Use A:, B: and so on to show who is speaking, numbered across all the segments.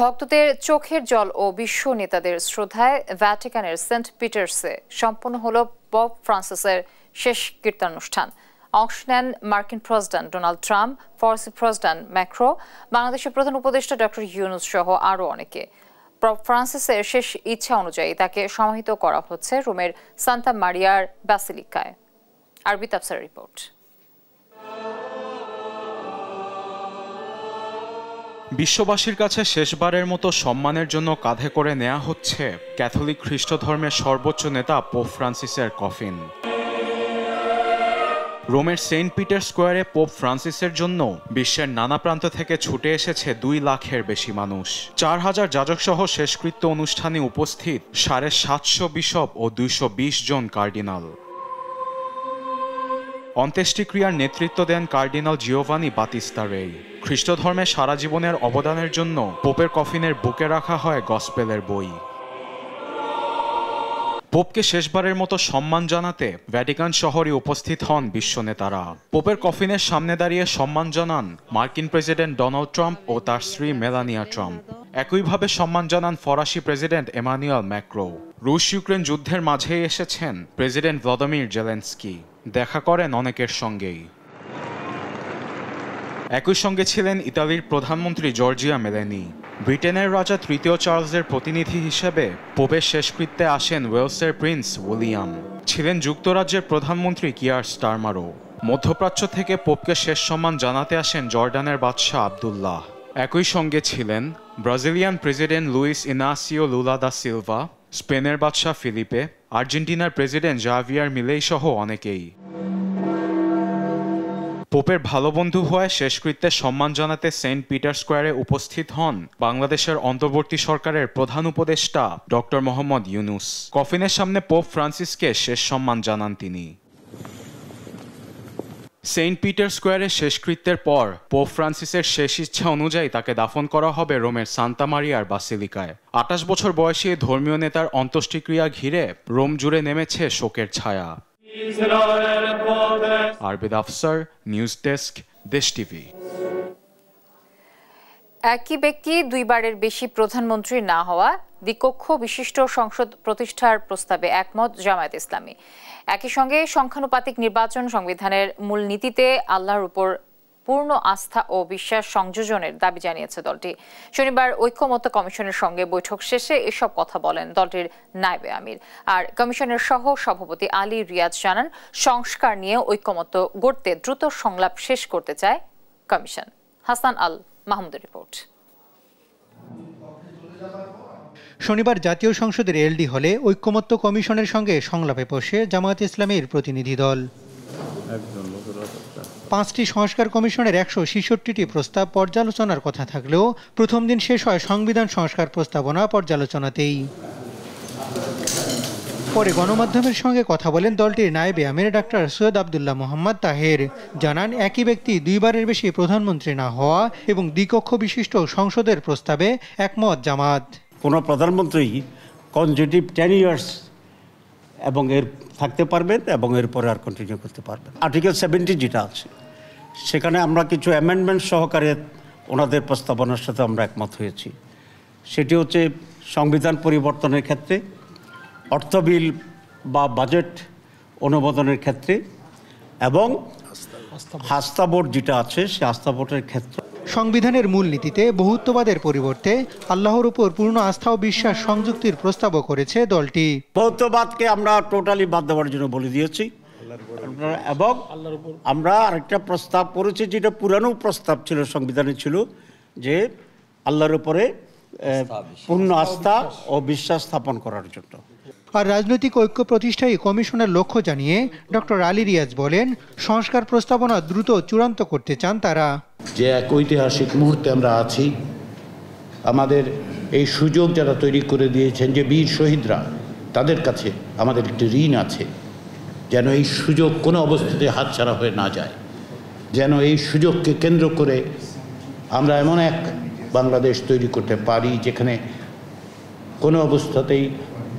A: ভক্তদের চোখের জল ও বিশ্ব নেতাদের শ্রদ্ধায় ভ্যাটিকানের সেন্ট পিটার্সে সম্পন্ন হল পোপ ফ্রান্সিসের শেষ কীর্তনানুষ্ঠান। অংশ নেন মার্কিন প্রেসিডেন্ট ডোনাল্ড ট্রাম্প, ফরাসি প্রেসিডেন্ট ম্যাক্রো, বাংলাদেশের প্রধান উপদেষ্টা ডক্টর ইউনূস সহ আরও অনেকে। পোপ ফ্রান্সিসের শেষ ইচ্ছা অনুযায়ী তাকে সমাহিত করা হচ্ছে রোমের সান্তা মারিয়ার ব্যাসিলিকায়। আরবি তাফসীর রিপোর্ট।
B: বিশ্ববাসীর কাছে শেষবারের মতো সম্মানের জন্য কাঁধে করে নেওয়া হচ্ছে ক্যাথলিক খ্রিস্ট ধর্মের সর্বোচ্চ নেতা পোপ ফ্রান্সিসের কফিন। রোমের সেন্ট পিটার স্কোয়ারে পোপ ফ্রান্সিসের জন্য বিশ্বের নানা প্রান্ত থেকে ছুটে এসেছে 2 লাখের বেশি মানুষ। 4000 যাজক সহ শেষকৃত্য অনুষ্ঠানে উপস্থিত 750 বিশপ ও 220 জন কার্ডিনাল। অন্ত্যেষ্টিক্রিয়ার নেতৃত্ব দেন কার্ডিনাল জিওভানি বাতিস্তা রেই। খ্রিস্ট ধর্মে সারা জীবনের অবদানের জন্য পোপের কফিনের বুকে রাখা হয় গসপেলের বই। পোপকে শেষবারের মতো সম্মান জানাতে ভ্যাটিকান শহরে উপস্থিত হন বিশ্ব নেতারা। পোপের কফিনের সামনে দাঁড়িয়ে সম্মান জানান মার্কিন প্রেসিডেন্ট ডোনাল্ড ট্রাম্প ও তার স্ত্রী মেলানিয়া ট্রাম্প। একইভাবে সম্মান জানান ফরাসি প্রেসিডেন্ট এমানুয়েল ম্যাক্রো। রুশ ইউক্রেন যুদ্ধের মাঝেই এসেছেন প্রেসিডেন্ট ভ্লাদিমির জেলেনস্কি। দেখা করেন অনেকের সঙ্গেই। একই সঙ্গে ছিলেন ইতালির প্রধানমন্ত্রী জর্জিয়া মেলেনি। ব্রিটেনের রাজা 3য় চার্লসের প্রতিনিধি হিসেবে পোপের শেষকৃত্যে আসেন ওয়েলসের প্রিন্স উইলিয়াম। ছিলেন যুক্তরাজ্যের প্রধানমন্ত্রী কিয়ার স্টারমারও। মধ্যপ্রাচ্য থেকে পোপকে শেষ সম্মান জানাতে আসেন জর্ডানের বাদশাহ আবদুল্লাহ। একই সঙ্গে ছিলেন Brazilian president Luiz Inacio Lula da Silva, স্পেনের বাদশাহ ফিলিপে, আর্জেন্টিনার প্রেসিডেন্ট জাভিয়ার মিলেই সহ অনেকেই। পোপের ভালো বন্ধু হওয়ায় শেষকৃত্যে সম্মান জানাতে সেন্ট পিটার স্কোয়ারে উপস্থিত হন বাংলাদেশের অন্তর্বর্তী সরকারের প্রধান উপদেষ্টা ডক্টর মোহাম্মদ ইউনূস। কফিনের সামনে পোপ ফ্রান্সিসকে শেষ সম্মান জানান তিনি। সেন্ট পিটার স্কোয়ারে শেষকৃত্যের পর পোপ ফ্রান্সিসের শেষ ইচ্ছা অনুযায়ী তাকে দাফন করা হবে রোমের সান্তা মারিয়ার বাসিলিকায়। 28 বছর বয়সী ধর্মীয় নেতার অন্ত্যেষ্টিক্রিয়া ঘিরে রোম জুড়ে নেমেছে শোকের ছায়া। আরবিদ আফসার, নিউজ ডেস্ক, দেশ টিভি।
A: একই ব্যক্তি 2 বারের বেশি প্রধানমন্ত্রী না হওয়া দ্বিকক্ষ বিশিষ্ট সংসদ প্রতিষ্ঠার প্রস্তাবে একমত জামায়াত ইসলামী। একই সঙ্গে সংখ্যানুপাতিক নির্বাচন সংবিধানের মূল নীতিতে আল্লাহর উপর পূর্ণ আস্থা ও বিশ্বাস সংযোজনের দাবি জানিয়েছে দলটি। শনিবার ঐক্যমত্য কমিশনের সঙ্গে বৈঠক শেষে এসব কথা বলেন দলটির নায়েবে আমির। আর কমিশনের সহ সভাপতি আলী রিয়াজ জানান, সংস্কার নিয়ে ঐক্যমত্য গড়তে দ্রুত সংলাপ শেষ করতে চায় কমিশন। হাসান আল মাহমুদের রিপোর্ট।
C: শনিবার জাতীয় সংসদের এলডি হলে ঐক্যমত্য কমিশনের সঙ্গে সংলাপে বসে জামায়াত ইসলামীর প্রতিনিধি দল। 5টি সংস্কার কমিশনের 166টি প্রস্তাব পর্যালোচনার কথা থাকলেও প্রথম দিন শেষ হয় সংবিধান সংস্কার প্রস্তাবনা পর্যালোচনাতেই। পরে গণমাধ্যমের সঙ্গে কথা বলেন দলটির নায়েবে আমির ডাক্তার সৈয়দ আবদুল্লাহ মোহাম্মদ তাহের। জানান, একই ব্যক্তি 2 বারের বেশি প্রধানমন্ত্রী না হওয়া এবং দ্বিকক্ষ বিশিষ্ট সংসদের প্রস্তাবে একমত জামাত।
D: কোনো প্রধানমন্ত্রী কনজিউটিভ 10 ইয়ার্স এবং এর থাকতে পারবেন এবং এরপরে আর কন্টিনিউ করতে পারবেন। আর্টিকেল 70 যেটা আছে সেখানে আমরা কিছু অ্যামেন্ডমেন্ট সহকারে ওনাদের প্রস্তাবনার সাথে আমরা একমত হয়েছি। সেটি হচ্ছে সংবিধান পরিবর্তনের ক্ষেত্রে, অর্থ বিল বা বাজেট অনুমোদনের ক্ষেত্রে এবং আস্থা ভোট যেটা আছে সে আস্থা ভোটের ক্ষেত্রে।
C: সংবিধানের মূলনীতিতে বহুত্ববাদের পরিবর্তে আল্লাহর উপর পূর্ণ আস্থা ও বিশ্বাস সংযুক্তির প্রস্তাবও করেছে দলটি।
D: বহুত্ববাদকে আমরা টোটালি বাদ দেওয়ার জন্য বলে দিয়েছি এবং আমরা আরেকটা প্রস্তাব করেছি যেটা পুরানো প্রস্তাব ছিল, সংবিধানে ছিল, যে আল্লাহর উপরে পূর্ণ আস্থা ও বিশ্বাস স্থাপন করার জন্য।
C: আর রাজনৈতিক ঐক্য প্রতিষ্ঠায় কমিশনের লক্ষ্য জানিয়ে ডক্টর আলী রিয়াজ বলেন, সংস্কার প্রস্তাবনা দ্রুত চূড়ান্ত করতে চান তারা।
E: যে এক ঐতিহাসিক মুহূর্তে আমরা আছি, আমাদের এই সুযোগ যারা তৈরি করে দিয়েছেন, যে বীর শহীদরা, তাদের কাছে আমাদের একটি ঋণ আছে, যেন এই সুযোগ কোনো অবস্থাতে হাতছাড়া হয়ে না যায়, যেন এই সুযোগকে কেন্দ্র করে আমরা এমন এক বাংলাদেশ তৈরি করতে পারি যেখানে কোনো অবস্থাতেই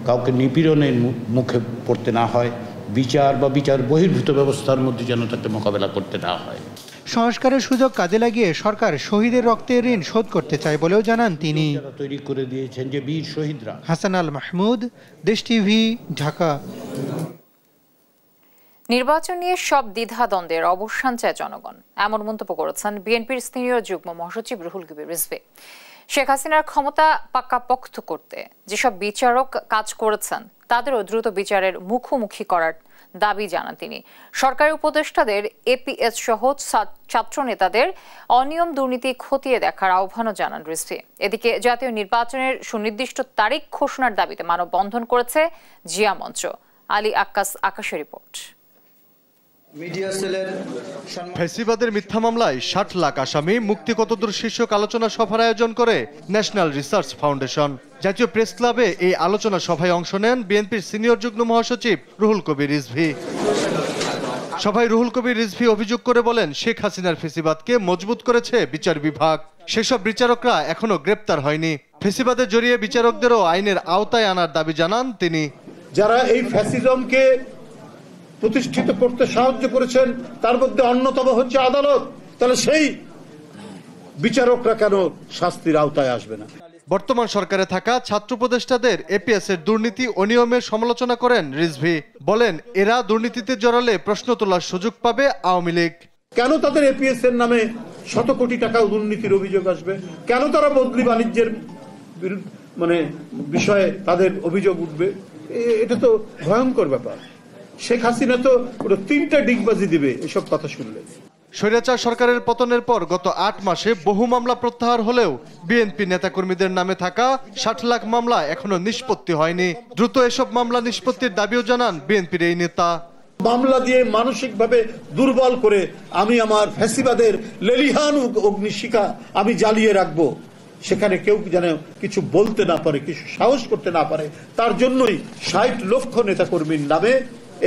E: কাউকে নিপীড়নের মুখে পড়তে না হয়, বিচার বা বিচার বহির্ভূত ব্যবস্থার মধ্যে যেন তাকে মোকাবেলা করতে না হয়।
C: সংস্কারের সুযোগ কাজে লাগিয়ে সরকার শহীদের রক্তের ঋণ শোধ করতে চায় বলেও জানান তিনি।
E: তৈরি করে দিয়েছেন যে বীর শহীদরা।
C: হাসান আল মাহমুদ, দেশ টিভি, ঢাকা।
A: নির্বাচন নিয়ে সব দ্বিধাদ্বন্দ্বের অবসান চায় জনগণ, এমন মন্তব্য করেছেন বিএনপির সিনিয়র যুগ্ম মহাসচিব রুহুল কবির রিজভী। শেখ হাসিনার ক্ষমতা পাকাপোক্ত করতে যেসব বিচারক কাজ করেছেন তাদেরও দ্রুত বিচারের মুখোমুখি করার দাবি জানান তিনি। সরকারি উপদেষ্টাদের এপিএস সহ ছাত্র নেতাদের অনিয়ম দুর্নীতি খতিয়ে দেখার আহ্বানও জানান রিজভী। এদিকে জাতীয় নির্বাচনের সুনির্দিষ্ট তারিখ ঘোষণার দাবিতে মানববন্ধন করেছে জিয়া মঞ্চ। আলী আকাশের রিপোর্ট।
F: ফ্যাসিবাদের মিথ্যা মামলায় ৬০ লাখ আসামি মুক্তি কতদূর শীর্ষক আলোচনা সভার আয়োজন করে ন্যাশনাল রিসার্চ ফাউন্ডেশন। জাতীয় প্রেস ক্লাবে এই আলোচনা সভায় অংশ নেন বিএনপির সিনিয়র যুগ্ম মহাসচিব রুহুল কবির রিজভী। সভায় রুহুল কবির রিজভী অভিযোগ করে বলেন, শেখ হাসিনার ফ্যাসিবাদকে মজবুত করেছে বিচার বিভাগ, সেসব বিচারকরা এখনো গ্রেপ্তার হয়নি। ফ্যাসিবাদে জড়িয়ে বিচারকদেরও আইনের আওতায় আনার দাবি জানান তিনি।
G: যারা এই ফ্যাসিজমকে প্রতিষ্ঠিত করতে সাহায্য করেছেন তার মধ্যে অন্যতম হচ্ছে আদালত, তাহলে সেই বিচারকরা কেন শাস্তির আওতায় আসবে না?
F: বর্তমান সরকারে থাকা ছাত্র উপদেষ্টাদের এপিএস এর দুর্নীতি ও নিয়মের সমালোচনা করেন রিজভী। বলেন, এরা দুর্নীতিতে জড়ালে প্রশ্ন তোলার সুযোগ পাবে আওয়ামী লীগ।
G: কেন তাদের এপিএস এর নামে শত কোটি টাকা দুর্নীতির অভিযোগ আসবে? কেন তারা বদলি বাণিজ্যের বিষয়ে তাদের অভিযোগ উঠবে? এটা তো ভয়ঙ্কর ব্যাপার। শেখ হাসিনা তো 3টা ডিগবাজি দিবে এসব কথা শুনলে।
F: স্বৈরাচার সরকারের পতনের পর গত ৮ মাসে বহু মামলা প্রত্যাহার হলেও বিএনপি নেতাকর্মীদের নামে থাকা ৬০ লাখ মামলা এখনো নিষ্পত্তি হয়নি। দ্রুত এসব মামলা নিষ্পত্তির দাবিও জানান বিএনপির এই নেতা।
G: মামলা দিয়ে মানসিকভাবে দুর্বল করে আমি আমার ফ্যাসিবাদের লেলিহান অগ্নিশিখা আমি জ্বালিয়ে রাখবো, সেখানে কেউ যেন কিছু বলতে না পারে, কিছু সাহস করতে না পারে, তার জন্যই ৬০ লক্ষ নেতাকর্মীর নামে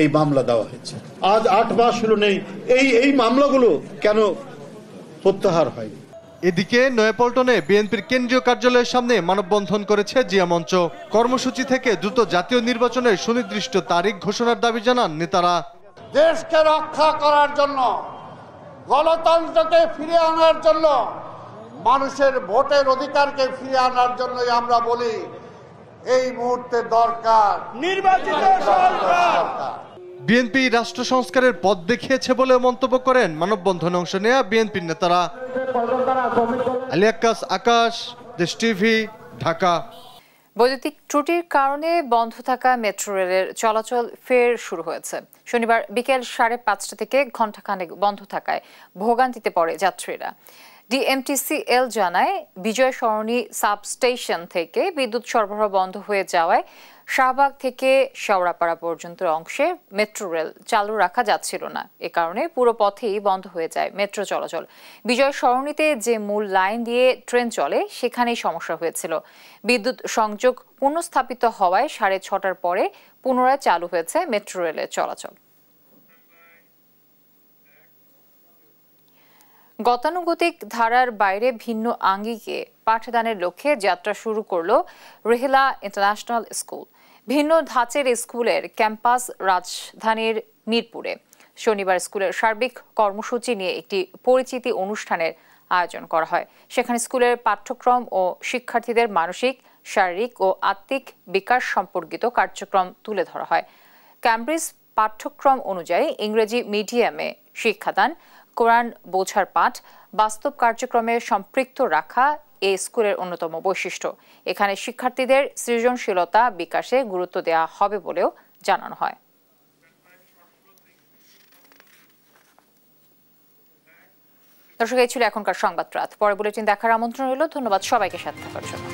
G: এই মামলা দেওয়া হয়েছে। আজ ৮ মাস হলো নেই এই মামলাগুলো কেন প্রত্যাহার হয়নি?
F: এদিকে নয়াপল্টনে বিএনপির কেন্দ্রীয় কার্যালয়ের সামনে মানববন্ধন করেছে জিয়া মঞ্চ। কর্মসূচি থেকে দ্রুত জাতীয় নির্বাচনের সুনির্দিষ্ট তারিখ ঘোষণার দাবি জানান নেতারা।
H: দেশকে রক্ষা করার জন্য, গণতন্ত্রকে ফিরিয়ে আনার জন্য, মানুষের ভোটের অধিকারকে ফিরিয়ে আনার জন্যই আমরা বলি এই মুহূর্তে দরকার নির্বাচিত সরকার।
F: বিএনপি রাষ্ট্র সংস্কারের পথ দেখিয়েছে বলে মন্তব্য করেন মানববন্ধনে অংশ নেয়া বিএনপির নেতারা। আলী আকাশ, দেশ টিভি, ঢাকা।
A: বৈদ্যুতিক ত্রুটির কারণে বন্ধ থাকা মেট্রো রেলের চলাচল ফের শুরু হয়েছে। শনিবার বিকেল 5:30 থেকে ঘণ্টাখানেক বন্ধ থাকায় ভোগান্তিতে পড়ে যাত্রীরা। ডিএমটিসিএল জানায়, বিজয় সরণি সাবস্টেশন থেকে বিদ্যুৎ সরবরাহ বন্ধ হয়ে যাওয়ায় শাহবাগ থেকে শেওড়াপাড়া পর্যন্ত অংশে মেট্রো রেল চালু রাখা যাচ্ছিল না। এ কারণে পুরো পথেই বন্ধ হয়ে যায় মেট্রো চলাচল। বিজয় সরণিতে যে মূল লাইন দিয়ে ট্রেন চলে সেখানেই সমস্যা হয়েছিল। বিদ্যুৎ সংযোগ পুনঃস্থাপিত হওয়ায় 6:30টার পরে পুনরায় চালু হয়েছে মেট্রো রেলের চলাচল। গতানুগতিক ধারার বাইরে ভিন্ন আঙ্গিকে পাঠদানের লক্ষ্যে যাত্রা শুরু করল রেহেলা ইন্টারন্যাশনাল স্কুল। ভিন্ন ধাঁচের স্কুলের ক্যাম্পাস রাজধানীর মিরপুরে। শনিবার স্কুলের সার্বিক কর্মসূচি নিয়ে একটি পরিচিতি অনুষ্ঠানের আয়োজন করা হয়। সেখানে স্কুলের পাঠ্যক্রম ও শিক্ষার্থীদের মানসিক, শারীরিক ও আত্মিক বিকাশ সম্পর্কিত কার্যক্রম তুলে ধরা হয়। ক্যামব্রিজ পাঠ্যক্রম অনুযায়ী ইংরেজি মিডিয়ামে শিক্ষাদান, কোরআন বোঝার পাঠ, বাস্তব কার্যক্রমে সম্পৃক্ত রাখা এই স্কুলের অন্যতম বৈশিষ্ট্য। এখানে শিক্ষার্থীদের সৃজনশীলতা বিকাশে গুরুত্ব দেওয়া হবে বলেও জানানো হয়। দর্শক, এই ছিল এখনকার সংবাদ রাত। পরে বুলেটিন দেখার আমন্ত্রণ রইল। ধন্যবাদ সবাইকে সাথে থাকার জন্য।